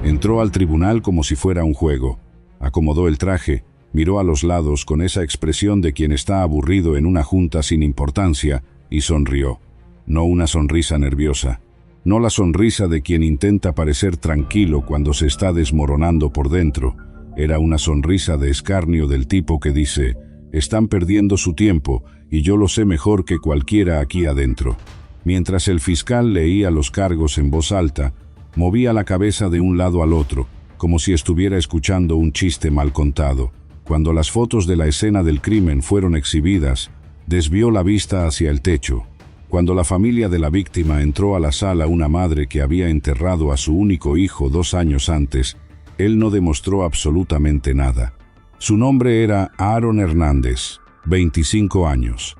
Entró al tribunal como si fuera un juego. Acomodó el traje, miró a los lados con esa expresión de quien está aburrido en una junta sin importancia y sonrió. No una sonrisa nerviosa. No la sonrisa de quien intenta parecer tranquilo cuando se está desmoronando por dentro. Era una sonrisa de escarnio del tipo que dice: están perdiendo su tiempo y yo lo sé mejor que cualquiera aquí adentro. Mientras el fiscal leía los cargos en voz alta, movía la cabeza de un lado al otro, como si estuviera escuchando un chiste mal contado. Cuando las fotos de la escena del crimen fueron exhibidas, desvió la vista hacia el techo. Cuando la familia de la víctima entró a la sala, una madre que había enterrado a su único hijo 2 años antes, él no demostró absolutamente nada. Su nombre era Aaron Hernández, 25 años.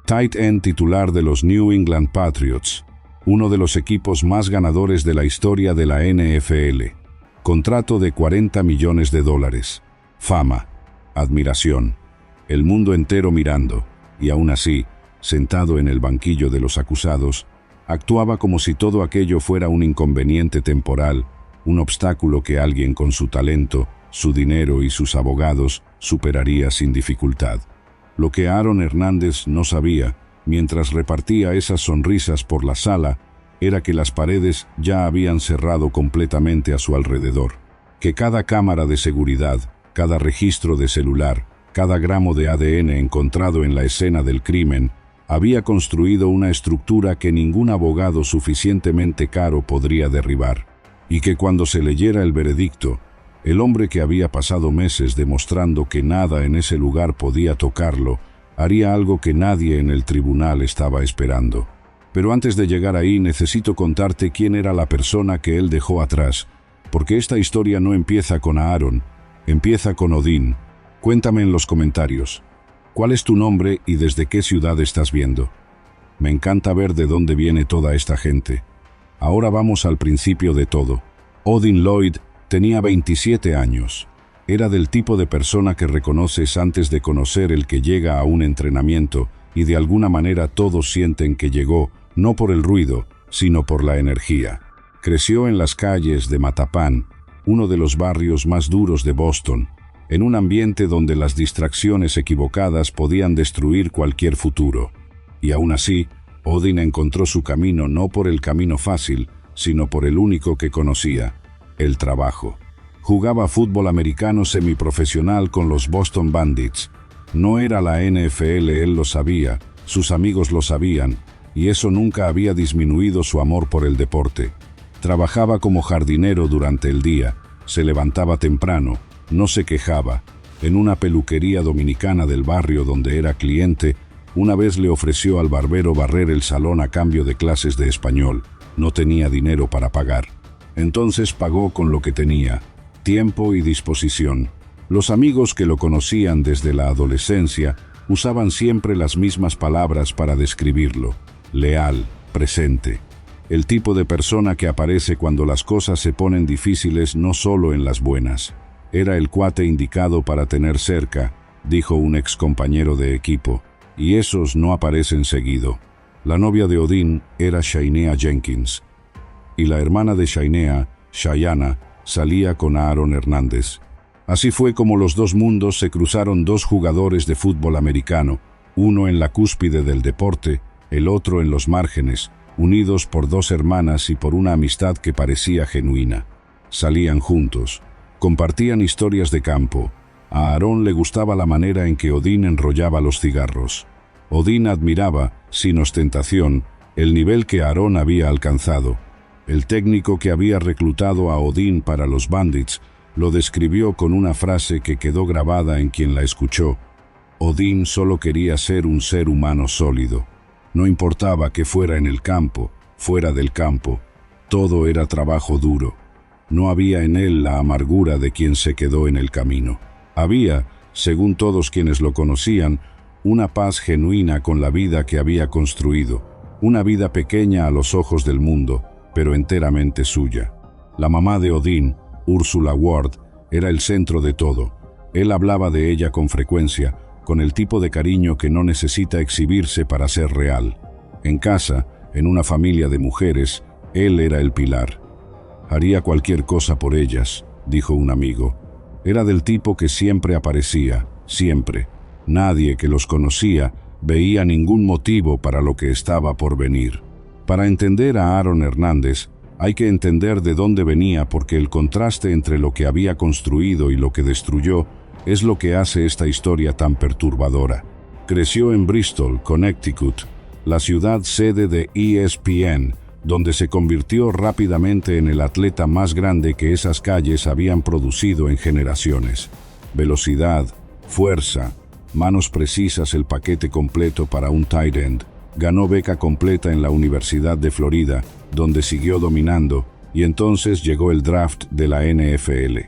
Tight end titular de los New England Patriots, uno de los equipos más ganadores de la historia de la NFL. Contrato de $40 millones. Fama, admiración, el mundo entero mirando, y aún así, sentado en el banquillo de los acusados, actuaba como si todo aquello fuera un inconveniente temporal, un obstáculo que alguien con su talento, su dinero y sus abogados superaría sin dificultad. Lo que Aaron Hernández no sabía, mientras repartía esas sonrisas por la sala, era que las paredes ya habían cerrado completamente a su alrededor, que cada cámara de seguridad, cada registro de celular, cada gramo de ADN encontrado en la escena del crimen, había construido una estructura que ningún abogado suficientemente caro podría derribar, y que cuando se leyera el veredicto, el hombre que había pasado meses demostrando que nada en ese lugar podía tocarlo, haría algo que nadie en el tribunal estaba esperando. Pero antes de llegar ahí necesito contarte quién era la persona que él dejó atrás, porque esta historia no empieza con Aaron, empieza con Odín. Cuéntame en los comentarios. ¿Cuál es tu nombre y desde qué ciudad estás viendo? Me encanta ver de dónde viene toda esta gente. Ahora vamos al principio de todo. Odin Lloyd tenía 27 años. Era del tipo de persona que reconoces antes de conocer el que llega a un entrenamiento y de alguna manera todos sienten que llegó, no por el ruido, sino por la energía. Creció en las calles de Mattapan, uno de los barrios más duros de Boston, en un ambiente donde las distracciones equivocadas podían destruir cualquier futuro. Y aún así, Odin encontró su camino no por el camino fácil, sino por el único que conocía, el trabajo. Jugaba fútbol americano semiprofesional con los Boston Bandits. No era la NFL, él lo sabía, sus amigos lo sabían, y eso nunca había disminuido su amor por el deporte. Trabajaba como jardinero durante el día, se levantaba temprano, no se quejaba. En una peluquería dominicana del barrio donde era cliente, una vez le ofreció al barbero barrer el salón a cambio de clases de español. No tenía dinero para pagar. Entonces pagó con lo que tenía, tiempo y disposición. Los amigos que lo conocían desde la adolescencia usaban siempre las mismas palabras para describirlo: leal, presente. El tipo de persona que aparece cuando las cosas se ponen difíciles, no solo en las buenas. Era el cuate indicado para tener cerca, dijo un ex compañero de equipo, y esos no aparecen seguido. La novia de Odín era Shainea Jenkins, y la hermana de Shainea, Shayana, salía con Aaron Hernández. Así fue como los dos mundos se cruzaron, dos jugadores de fútbol americano, uno en la cúspide del deporte, el otro en los márgenes, unidos por dos hermanas y por una amistad que parecía genuina. Salían juntos. Compartían historias de campo. A Aaron le gustaba la manera en que Odín enrollaba los cigarros. Odín admiraba, sin ostentación, el nivel que Aaron había alcanzado. El técnico que había reclutado a Odín para los Bandits lo describió con una frase que quedó grabada en quien la escuchó. Odín solo quería ser un ser humano sólido. No importaba que fuera en el campo, fuera del campo, todo era trabajo duro. No había en él la amargura de quien se quedó en el camino. Había, según todos quienes lo conocían, una paz genuina con la vida que había construido, una vida pequeña a los ojos del mundo, pero enteramente suya. La mamá de Odín, Ursula Ward, era el centro de todo. Él hablaba de ella con frecuencia, con el tipo de cariño que no necesita exhibirse para ser real. En casa, en una familia de mujeres, él era el pilar. Haría cualquier cosa por ellas, dijo un amigo. Era del tipo que siempre aparecía, siempre. Nadie que los conocía veía ningún motivo para lo que estaba por venir. Para entender a Aaron Hernández, hay que entender de dónde venía, porque el contraste entre lo que había construido y lo que destruyó es lo que hace esta historia tan perturbadora. Creció en Bristol, Connecticut, la ciudad sede de ESPN, donde se convirtió rápidamente en el atleta más grande que esas calles habían producido en generaciones. Velocidad, fuerza, manos precisas, el paquete completo para un tight end. Ganó beca completa en la Universidad de Florida, donde siguió dominando, y entonces llegó el draft de la NFL.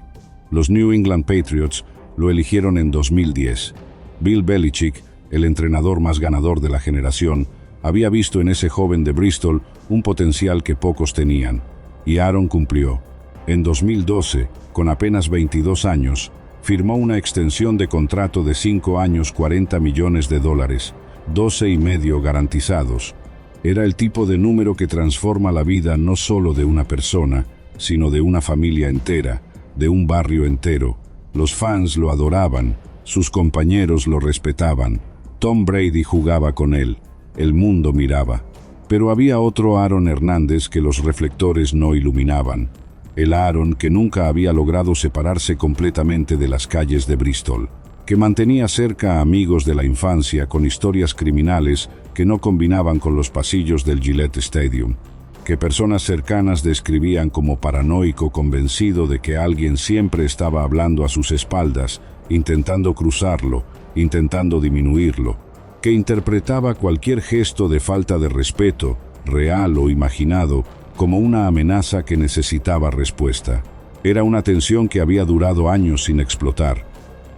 Los New England Patriots lo eligieron en 2010. Bill Belichick, el entrenador más ganador de la generación, había visto en ese joven de Bristol un potencial que pocos tenían, y Aaron cumplió. En 2012, con apenas 22 años, firmó una extensión de contrato de 5 años, $40 millones, 12,5 garantizados. Era el tipo de número que transforma la vida no solo de una persona, sino de una familia entera, de un barrio entero. Los fans lo adoraban, sus compañeros lo respetaban. Tom Brady jugaba con él, el mundo miraba. Pero había otro Aaron Hernández que los reflectores no iluminaban. El Aaron que nunca había logrado separarse completamente de las calles de Bristol, que mantenía cerca a amigos de la infancia con historias criminales que no combinaban con los pasillos del Gillette Stadium, que personas cercanas describían como paranoico, convencido de que alguien siempre estaba hablando a sus espaldas, intentando cruzarlo, intentando disminuirlo, que interpretaba cualquier gesto de falta de respeto, real o imaginado, como una amenaza que necesitaba respuesta. Era una tensión que había durado años sin explotar,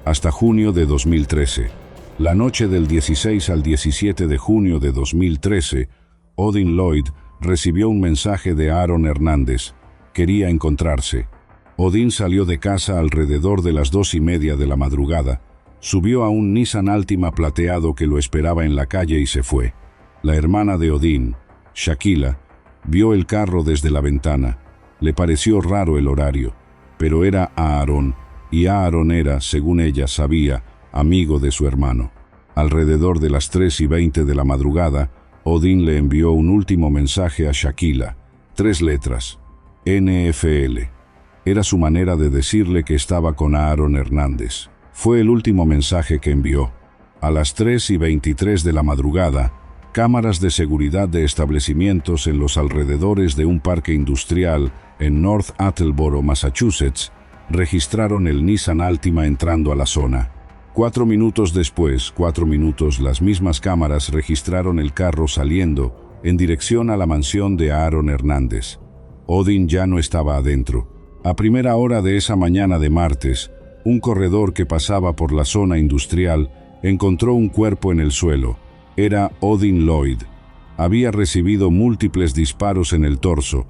hasta junio de 2013. La noche del 16 al 17 de junio de 2013, Odin Lloyd recibió un mensaje de Aaron Hernández. Quería encontrarse. Odin salió de casa alrededor de las 2:30 de la madrugada, subió a un Nissan Altima plateado que lo esperaba en la calle y se fue. La hermana de Odin, Shaquila, vio el carro desde la ventana. Le pareció raro el horario, pero era Aaron, y Aaron era, según ella sabía, amigo de su hermano. Alrededor de las 3:20 de la madrugada, Odin le envió un último mensaje a Shaquila, 3 letras, NFL. Era su manera de decirle que estaba con Aaron Hernández. Fue el último mensaje que envió. A las 3:23 de la madrugada, cámaras de seguridad de establecimientos en los alrededores de un parque industrial en North Attleboro, Massachusetts, registraron el Nissan Altima entrando a la zona. 4 minutos después, las mismas cámaras registraron el carro saliendo en dirección a la mansión de Aaron Hernández. Odin ya no estaba adentro. A primera hora de esa mañana de martes, un corredor que pasaba por la zona industrial encontró un cuerpo en el suelo. Era Odin Lloyd. Había recibido múltiples disparos en el torso.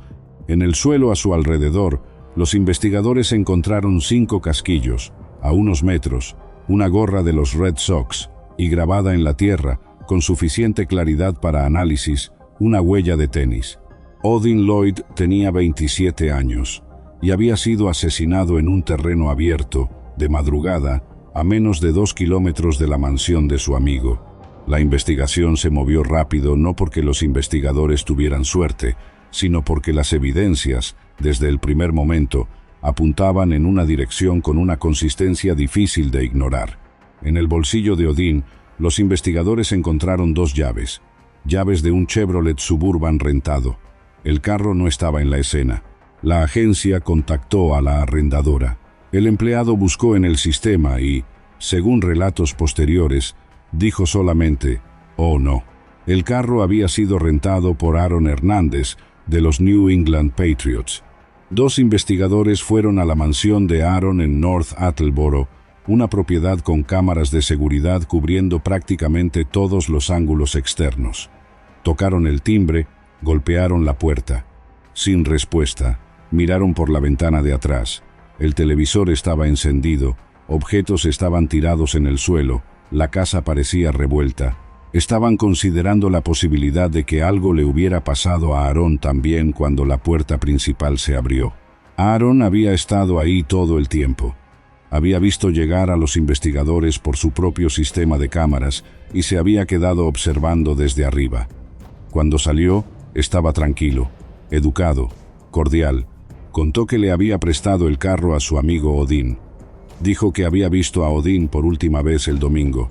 En el suelo a su alrededor, los investigadores encontraron 5 casquillos, a unos metros, una gorra de los Red Sox, y grabada en la tierra, con suficiente claridad para análisis, una huella de tenis. Odin Lloyd tenía 27 años, y había sido asesinado en un terreno abierto, de madrugada, a menos de 2 kilómetros de la mansión de su amigo. La investigación se movió rápido no porque los investigadores tuvieran suerte, sino porque las evidencias, desde el primer momento, apuntaban en una dirección con una consistencia difícil de ignorar. En el bolsillo de Odin, los investigadores encontraron 2 llaves, llaves de un Chevrolet Suburban rentado. El carro no estaba en la escena. La agencia contactó a la arrendadora. El empleado buscó en el sistema y, según relatos posteriores, dijo solamente, «Oh no». El carro había sido rentado por Aaron Hernández, de los New England Patriots. 2 investigadores fueron a la mansión de Aaron en North Attleboro, una propiedad con cámaras de seguridad cubriendo prácticamente todos los ángulos externos. Tocaron el timbre, golpearon la puerta. Sin respuesta, miraron por la ventana de atrás. El televisor estaba encendido, objetos estaban tirados en el suelo, la casa parecía revuelta. Estaban considerando la posibilidad de que algo le hubiera pasado a Aaron también cuando la puerta principal se abrió. Aaron había estado ahí todo el tiempo. Había visto llegar a los investigadores por su propio sistema de cámaras y se había quedado observando desde arriba. Cuando salió, estaba tranquilo, educado, cordial. Contó que le había prestado el carro a su amigo Odín. Dijo que había visto a Odín por última vez el domingo.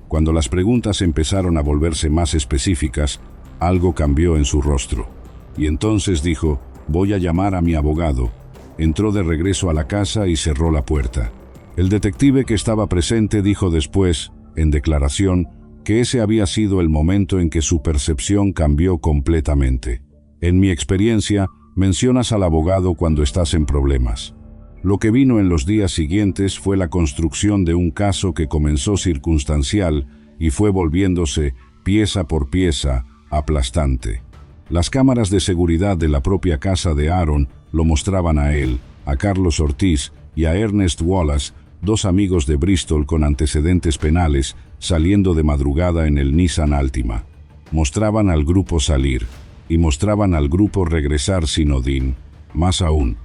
Cuando las preguntas empezaron a volverse más específicas, algo cambió en su rostro. Y entonces dijo: «Voy a llamar a mi abogado». Entró de regreso a la casa y cerró la puerta. El detective que estaba presente dijo después, en declaración, que ese había sido el momento en que su percepción cambió completamente. «En mi experiencia, mencionas al abogado cuando estás en problemas». Lo que vino en los días siguientes fue la construcción de un caso que comenzó circunstancial y fue volviéndose, pieza por pieza, aplastante. Las cámaras de seguridad de la propia casa de Aaron lo mostraban a él, a Carlos Ortiz y a Ernest Wallace, dos amigos de Bristol con antecedentes penales, saliendo de madrugada en el Nissan Altima. Mostraban al grupo salir, y mostraban al grupo regresar sin Odín. Más aún,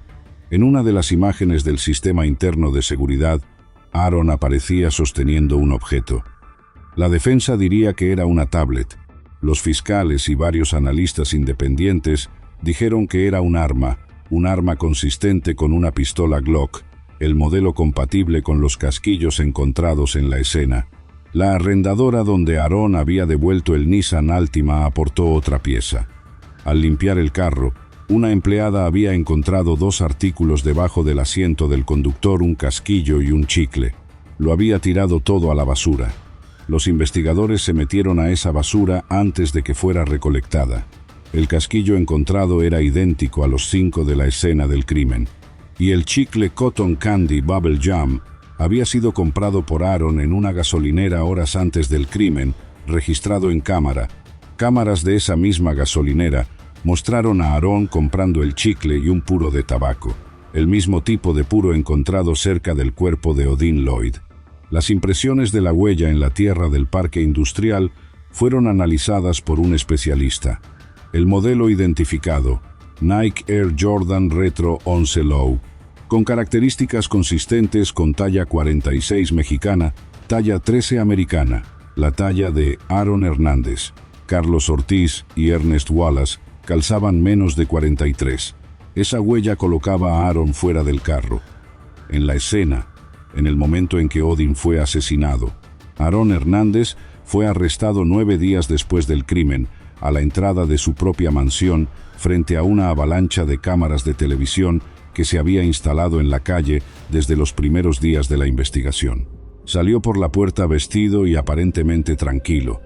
en una de las imágenes del sistema interno de seguridad, Aaron aparecía sosteniendo un objeto. La defensa diría que era una tablet. Los fiscales y varios analistas independientes dijeron que era un arma consistente con una pistola Glock, el modelo compatible con los casquillos encontrados en la escena. La arrendadora donde Aaron había devuelto el Nissan Altima aportó otra pieza. Al limpiar el carro, una empleada había encontrado dos artículos debajo del asiento del conductor, un casquillo y un chicle. Lo había tirado todo a la basura. Los investigadores se metieron a esa basura antes de que fuera recolectada. El casquillo encontrado era idéntico a los 5 de la escena del crimen. Y el chicle Cotton Candy Bubble Gum había sido comprado por Aaron en una gasolinera horas antes del crimen, registrado en cámara. Cámaras de esa misma gasolinera mostraron a Aaron comprando el chicle y un puro de tabaco, el mismo tipo de puro encontrado cerca del cuerpo de Odín Lloyd. Las impresiones de la huella en la tierra del parque industrial fueron analizadas por un especialista. El modelo identificado, Nike Air Jordan Retro 11 Low, con características consistentes con talla 46 mexicana, talla 13 americana, la talla de Aaron Hernández, Carlos Ortiz y Ernest Wallace, calzaban menos de 43. Esa huella colocaba a Aaron fuera del carro. En la escena, en el momento en que Odín fue asesinado, Aaron Hernández fue arrestado 9 días después del crimen, a la entrada de su propia mansión, frente a una avalancha de cámaras de televisión que se había instalado en la calle desde los primeros días de la investigación. Salió por la puerta vestido y aparentemente tranquilo.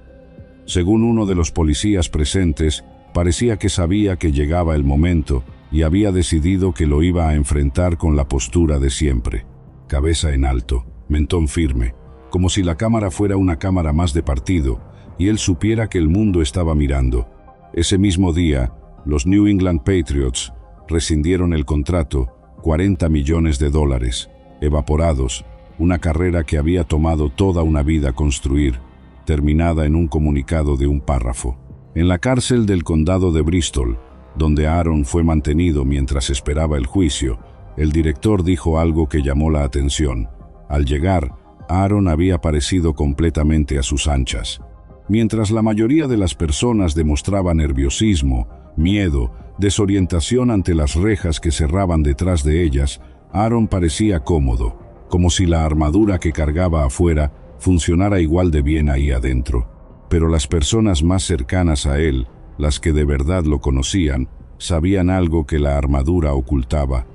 Según uno de los policías presentes, parecía que sabía que llegaba el momento y había decidido que lo iba a enfrentar con la postura de siempre. Cabeza en alto, mentón firme, como si la cámara fuera una cámara más de partido y él supiera que el mundo estaba mirando. Ese mismo día, los New England Patriots rescindieron el contrato, $40 millones, evaporados, una carrera que había tomado toda una vida construir, terminada en un comunicado de un párrafo. En la cárcel del condado de Bristol, donde Aaron fue mantenido mientras esperaba el juicio, el director dijo algo que llamó la atención. Al llegar, Aaron había parecido completamente a sus anchas. Mientras la mayoría de las personas demostraba nerviosismo, miedo, desorientación ante las rejas que cerraban detrás de ellas, Aaron parecía cómodo, como si la armadura que cargaba afuera funcionara igual de bien ahí adentro. Pero las personas más cercanas a él, las que de verdad lo conocían, sabían algo que la armadura ocultaba.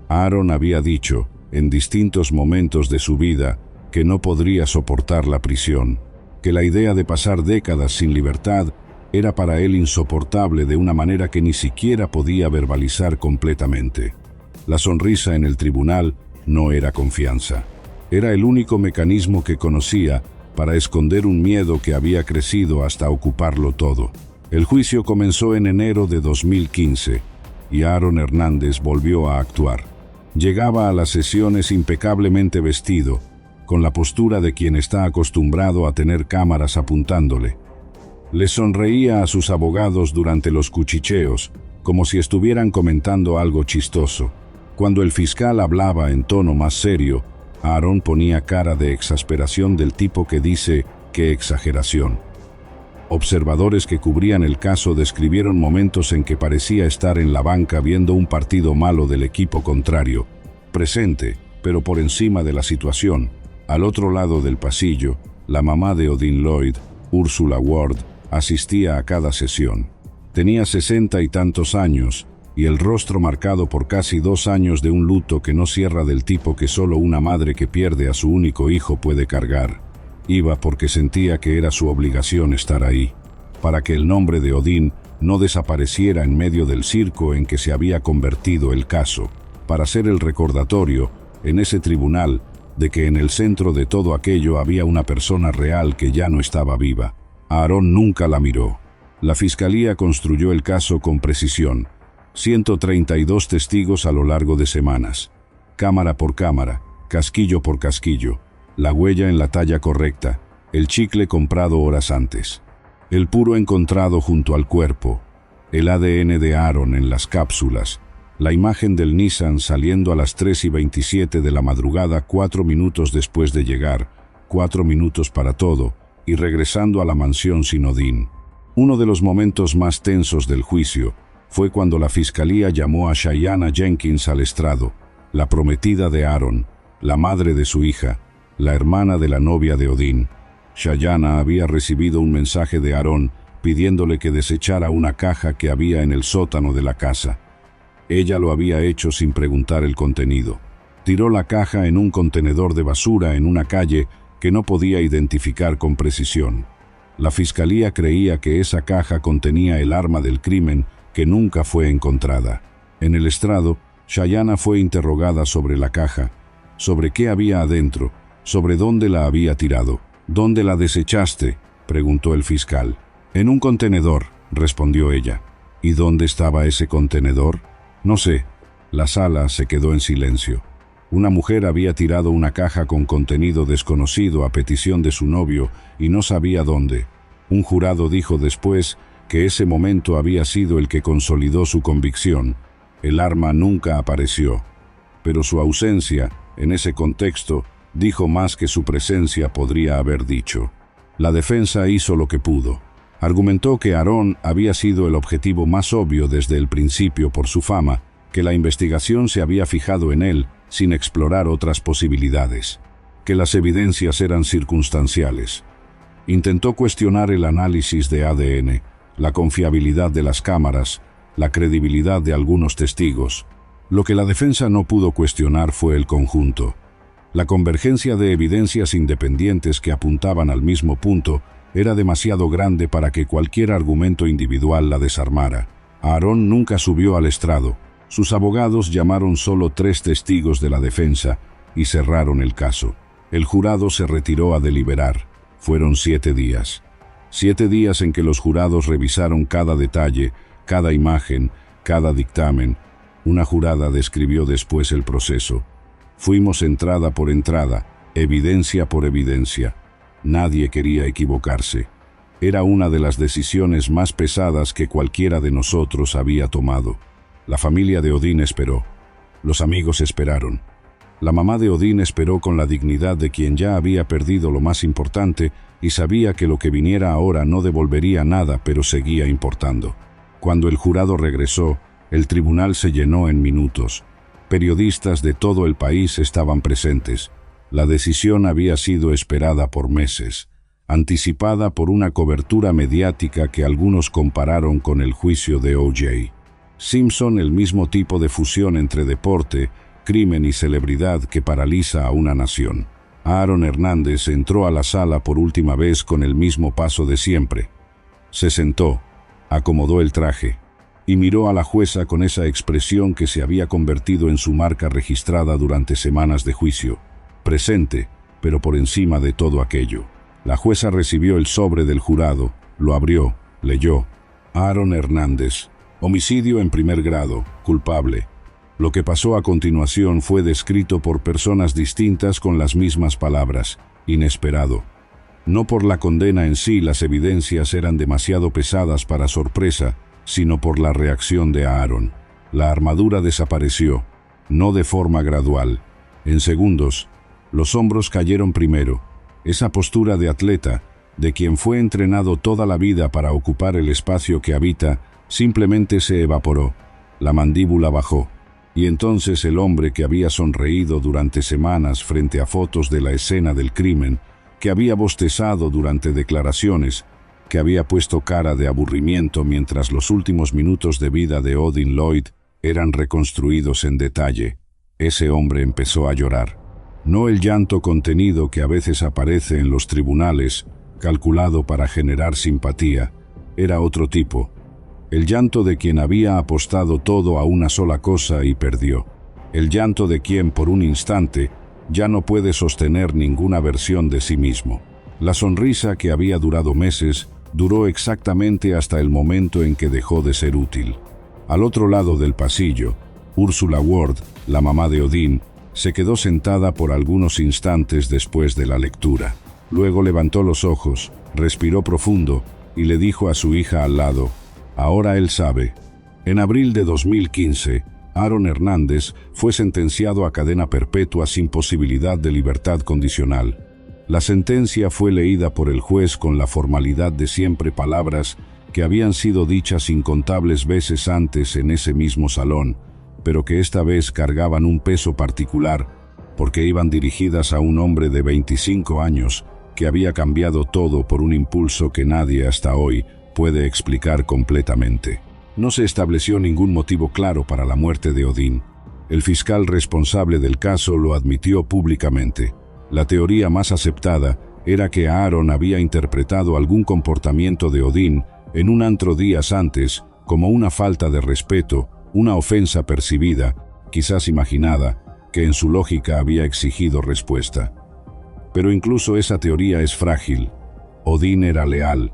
Aaron había dicho, en distintos momentos de su vida, que no podría soportar la prisión, que la idea de pasar décadas sin libertad era para él insoportable de una manera que ni siquiera podía verbalizar completamente. La sonrisa en el tribunal no era confianza. Era el único mecanismo que conocía para esconder un miedo que había crecido hasta ocuparlo todo. El juicio comenzó en enero de 2015 y Aaron Hernández volvió a actuar. Llegaba a las sesiones impecablemente vestido, con la postura de quien está acostumbrado a tener cámaras apuntándole. Le sonreía a sus abogados durante los cuchicheos, como si estuvieran comentando algo chistoso. Cuando el fiscal hablaba en tono más serio, Aaron ponía cara de exasperación del tipo que dice, ¡qué exageración! Observadores que cubrían el caso describieron momentos en que parecía estar en la banca viendo un partido malo del equipo contrario, presente, pero por encima de la situación. Al otro lado del pasillo, la mamá de Odin Lloyd, Ursula Ward, asistía a cada sesión. Tenía 60 y tantos años, y el rostro marcado por casi 2 años de un luto que no cierra del tipo que solo una madre que pierde a su único hijo puede cargar. Iba porque sentía que era su obligación estar ahí, para que el nombre de Odin no desapareciera en medio del circo en que se había convertido el caso, para ser el recordatorio, en ese tribunal, de que en el centro de todo aquello había una persona real que ya no estaba viva. Aaron nunca la miró. La fiscalía construyó el caso con precisión. 132 testigos a lo largo de semanas. Cámara por cámara, casquillo por casquillo, la huella en la talla correcta, el chicle comprado horas antes, el puro encontrado junto al cuerpo, el ADN de Aaron en las cápsulas, la imagen del Nissan saliendo a las 3:27 de la madrugada 4 minutos después de llegar, 4 minutos para todo, y regresando a la mansión sin Odin. Uno de los momentos más tensos del juicio fue cuando la fiscalía llamó a Cheyenne Jenkins al estrado, la prometida de Aaron, la madre de su hija, la hermana de la novia de Odin. Cheyenne había recibido un mensaje de Aaron pidiéndole que desechara una caja que había en el sótano de la casa. Ella lo había hecho sin preguntar el contenido. Tiró la caja en un contenedor de basura en una calle que no podía identificar con precisión. La fiscalía creía que esa caja contenía el arma del crimen que nunca fue encontrada. En el estrado, Cheyenne fue interrogada sobre la caja, sobre qué había adentro, sobre dónde la había tirado. «¿Dónde la desechaste?», preguntó el fiscal. «En un contenedor», respondió ella. «¿Y dónde estaba ese contenedor?». «No sé». La sala se quedó en silencio. Una mujer había tirado una caja con contenido desconocido a petición de su novio y no sabía dónde. Un jurado dijo después que ese momento había sido el que consolidó su convicción. El arma nunca apareció, pero su ausencia, en ese contexto, dijo más que su presencia podría haber dicho. La defensa hizo lo que pudo. Argumentó que Aaron había sido el objetivo más obvio desde el principio por su fama, que la investigación se había fijado en él sin explorar otras posibilidades, que las evidencias eran circunstanciales. Intentó cuestionar el análisis de ADN, la confiabilidad de las cámaras, la credibilidad de algunos testigos. Lo que la defensa no pudo cuestionar fue el conjunto. La convergencia de evidencias independientes que apuntaban al mismo punto era demasiado grande para que cualquier argumento individual la desarmara. Aaron nunca subió al estrado. Sus abogados llamaron solo 3 testigos de la defensa y cerraron el caso. El jurado se retiró a deliberar. Fueron 7 días. 7 días en que los jurados revisaron cada detalle, cada imagen, cada dictamen. Una jurada describió después el proceso. Fuimos entrada por entrada, evidencia por evidencia. Nadie quería equivocarse. Era una de las decisiones más pesadas que cualquiera de nosotros había tomado. La familia de Odin esperó. Los amigos esperaron. La mamá de Odin esperó con la dignidad de quien ya había perdido lo más importante y sabía que lo que viniera ahora no devolvería nada, pero seguía importando. Cuando el jurado regresó, el tribunal se llenó en minutos. Periodistas de todo el país estaban presentes. La decisión había sido esperada por meses, anticipada por una cobertura mediática que algunos compararon con el juicio de O.J. Simpson, el mismo tipo de fusión entre deporte, crimen y celebridad que paraliza a una nación. Aaron Hernández entró a la sala por última vez con el mismo paso de siempre. Se sentó, acomodó el traje y miró a la jueza con esa expresión que se había convertido en su marca registrada durante semanas de juicio. Presente, pero por encima de todo aquello. La jueza recibió el sobre del jurado, lo abrió, leyó. Aaron Hernández, homicidio en primer grado, culpable. Lo que pasó a continuación fue descrito por personas distintas con las mismas palabras, inesperado. No por la condena en sí, las evidencias eran demasiado pesadas para sorpresa, sino por la reacción de Aaron. La armadura desapareció. no de forma gradual. En segundos, los hombros cayeron primero. Esa postura de atleta, de quien fue entrenado toda la vida para ocupar el espacio que habita, simplemente se evaporó. La mandíbula bajó. Y entonces el hombre que había sonreído durante semanas frente a fotos de la escena del crimen, que había bostezado durante declaraciones, que había puesto cara de aburrimiento mientras los últimos minutos de vida de Odin Lloyd eran reconstruidos en detalle, ese hombre empezó a llorar. No el llanto contenido que a veces aparece en los tribunales, calculado para generar simpatía, era otro tipo. El llanto de quien había apostado todo a una sola cosa y perdió. El llanto de quien por un instante ya no puede sostener ninguna versión de sí mismo. La sonrisa que había durado meses duró exactamente hasta el momento en que dejó de ser útil. Al otro lado del pasillo, Ursula Ward, la mamá de Odin, se quedó sentada por algunos instantes después de la lectura. Luego levantó los ojos, respiró profundo y le dijo a su hija al lado: «Ahora él sabe». En abril de 2015, Aaron Hernández fue sentenciado a cadena perpetua sin posibilidad de libertad condicional. La sentencia fue leída por el juez con la formalidad de siempre, palabras que habían sido dichas incontables veces antes en ese mismo salón, pero que esta vez cargaban un peso particular porque iban dirigidas a un hombre de 25 años que había cambiado todo por un impulso que nadie hasta hoy puede explicar completamente. No se estableció ningún motivo claro para la muerte de Odin. El fiscal responsable del caso lo admitió públicamente. La teoría más aceptada era que Aaron había interpretado algún comportamiento de Odin en un antro días antes como una falta de respeto, una ofensa percibida, quizás imaginada, que en su lógica había exigido respuesta. Pero incluso esa teoría es frágil. Odin era leal.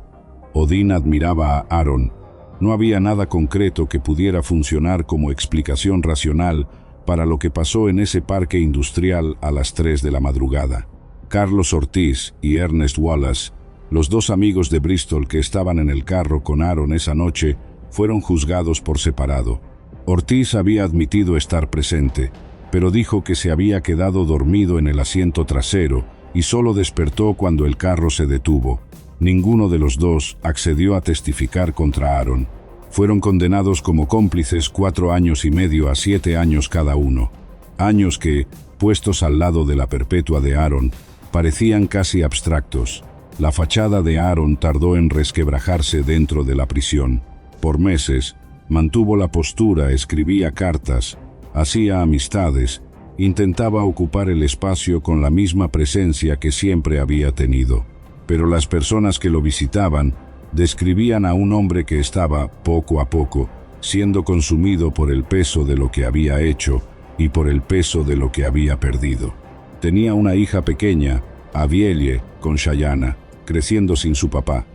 Odin admiraba a Aaron. No había nada concreto que pudiera funcionar como explicación racional para lo que pasó en ese parque industrial a las 3 de la madrugada. Carlos Ortiz y Ernest Wallace, los dos amigos de Bristol que estaban en el carro con Aaron esa noche, fueron juzgados por separado. Ortiz había admitido estar presente, pero dijo que se había quedado dormido en el asiento trasero y solo despertó cuando el carro se detuvo. Ninguno de los dos accedió a testificar contra Aaron. Fueron condenados como cómplices 4 años y medio a 7 años cada uno. Años que, puestos al lado de la perpetua de Aaron, parecían casi abstractos. La fachada de Aaron tardó en resquebrajarse dentro de la prisión. Por meses, mantuvo la postura, escribía cartas, hacía amistades, intentaba ocupar el espacio con la misma presencia que siempre había tenido. Pero las personas que lo visitaban describían a un hombre que estaba, poco a poco, siendo consumido por el peso de lo que había hecho y por el peso de lo que había perdido. Tenía una hija pequeña, Avielle, con Shayana, creciendo sin su papá.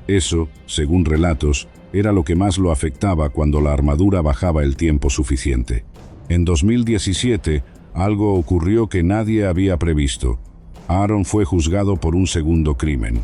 Eso, según relatos, era lo que más lo afectaba cuando la armadura bajaba el tiempo suficiente. En 2017, algo ocurrió que nadie había previsto. Aaron fue juzgado por un segundo crimen.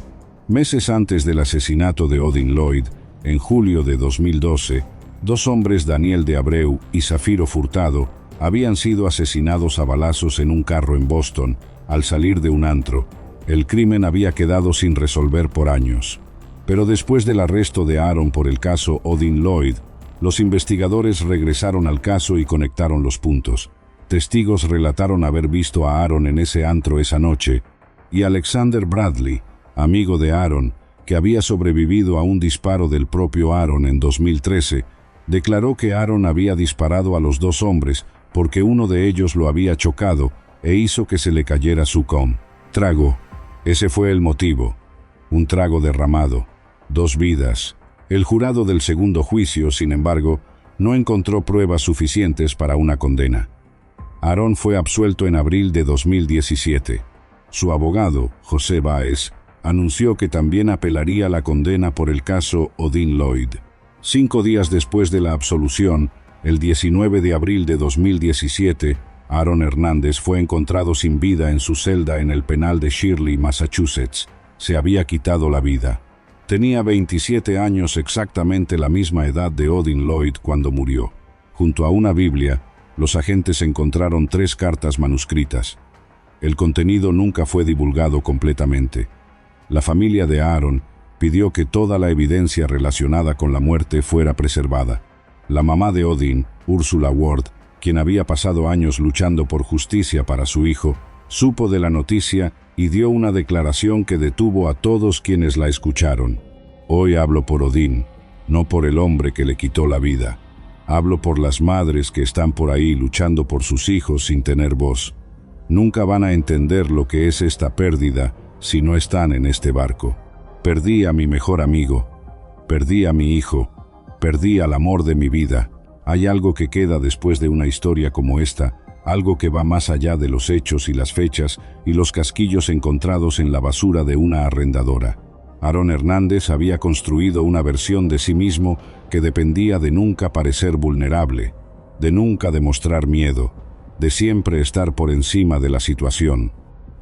Meses antes del asesinato de Odin Lloyd, en julio de 2012, 2 hombres, Daniel de Abreu y Zafiro Furtado, habían sido asesinados a balazos en un carro en Boston, al salir de un antro. El crimen había quedado sin resolver por años. Pero después del arresto de Aaron por el caso Odin Lloyd, los investigadores regresaron al caso y conectaron los puntos. Testigos relataron haber visto a Aaron en ese antro esa noche, y Alexander Bradley, amigo de Aaron, que había sobrevivido a un disparo del propio Aaron en 2013, declaró que Aaron había disparado a los 2 hombres porque uno de ellos lo había chocado e hizo que se le cayera su trago. Ese fue el motivo. Un trago derramado. 2 vidas. El jurado del segundo juicio, sin embargo, no encontró pruebas suficientes para una condena. Aaron fue absuelto en abril de 2017. Su abogado, José Báez, anunció que también apelaría la condena por el caso Odin Lloyd. 5 días después de la absolución, el 19 de abril de 2017, Aaron Hernández fue encontrado sin vida en su celda en el penal de Shirley, Massachusetts. Se había quitado la vida. Tenía 27 años, exactamente la misma edad de Odin Lloyd cuando murió. Junto a una Biblia, los agentes encontraron 3 cartas manuscritas. El contenido nunca fue divulgado completamente. La familia de Aaron pidió que toda la evidencia relacionada con la muerte fuera preservada. La mamá de Odin, Ursula Ward, quien había pasado años luchando por justicia para su hijo, supo de la noticia y dio una declaración que detuvo a todos quienes la escucharon. Hoy hablo por Odin, no por el hombre que le quitó la vida. Hablo por las madres que están por ahí luchando por sus hijos sin tener voz. Nunca van a entender lo que es esta pérdida si no están en este barco. Perdí a mi mejor amigo, perdí a mi hijo, perdí al amor de mi vida. Hay algo que queda después de una historia como esta, algo que va más allá de los hechos y las fechas y los casquillos encontrados en la basura de una arrendadora. Aaron Hernández había construido una versión de sí mismo que dependía de nunca parecer vulnerable, de nunca demostrar miedo, de siempre estar por encima de la situación.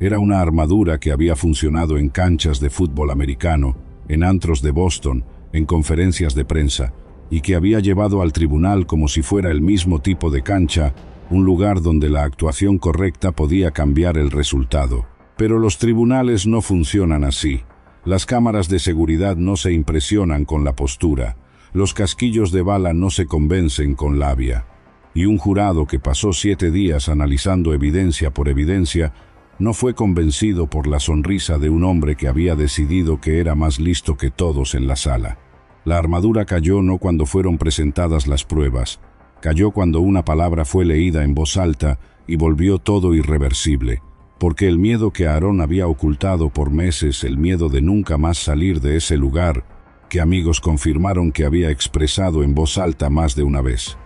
Era una armadura que había funcionado en canchas de fútbol americano, en antros de Boston, en conferencias de prensa, y que había llevado al tribunal como si fuera el mismo tipo de cancha, un lugar donde la actuación correcta podía cambiar el resultado. Pero los tribunales no funcionan así. Las cámaras de seguridad no se impresionan con la postura. Los casquillos de bala no se convencen con labia. Y un jurado que pasó 7 días analizando evidencia por evidencia no fue convencido por la sonrisa de un hombre que había decidido que era más listo que todos en la sala. La armadura cayó no cuando fueron presentadas las pruebas, cayó cuando una palabra fue leída en voz alta y volvió todo irreversible, porque el miedo que Aaron había ocultado por meses, el miedo de nunca más salir de ese lugar, que amigos confirmaron que había expresado en voz alta más de una vez.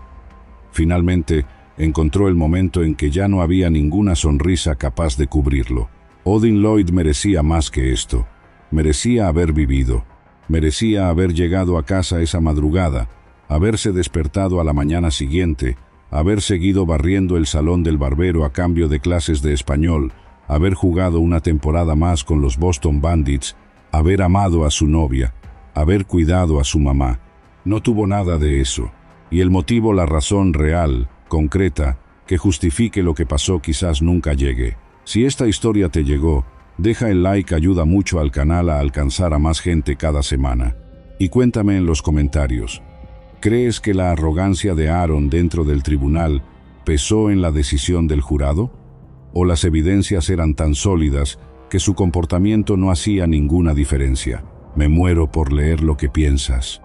Finalmente, encontró el momento en que ya no había ninguna sonrisa capaz de cubrirlo. Odin Lloyd merecía más que esto. Merecía haber vivido. Merecía haber llegado a casa esa madrugada, haberse despertado a la mañana siguiente, haber seguido barriendo el salón del barbero a cambio de clases de español, haber jugado una temporada más con los Boston Bandits, haber amado a su novia, haber cuidado a su mamá. No tuvo nada de eso. Y el motivo, la razón real, concreta, que justifique lo que pasó quizás nunca llegue. Si esta historia te llegó, deja el like, ayuda mucho al canal a alcanzar a más gente cada semana. Y cuéntame en los comentarios, ¿crees que la arrogancia de Aaron dentro del tribunal pesó en la decisión del jurado? ¿O las evidencias eran tan sólidas que su comportamiento no hacía ninguna diferencia? Me muero por leer lo que piensas.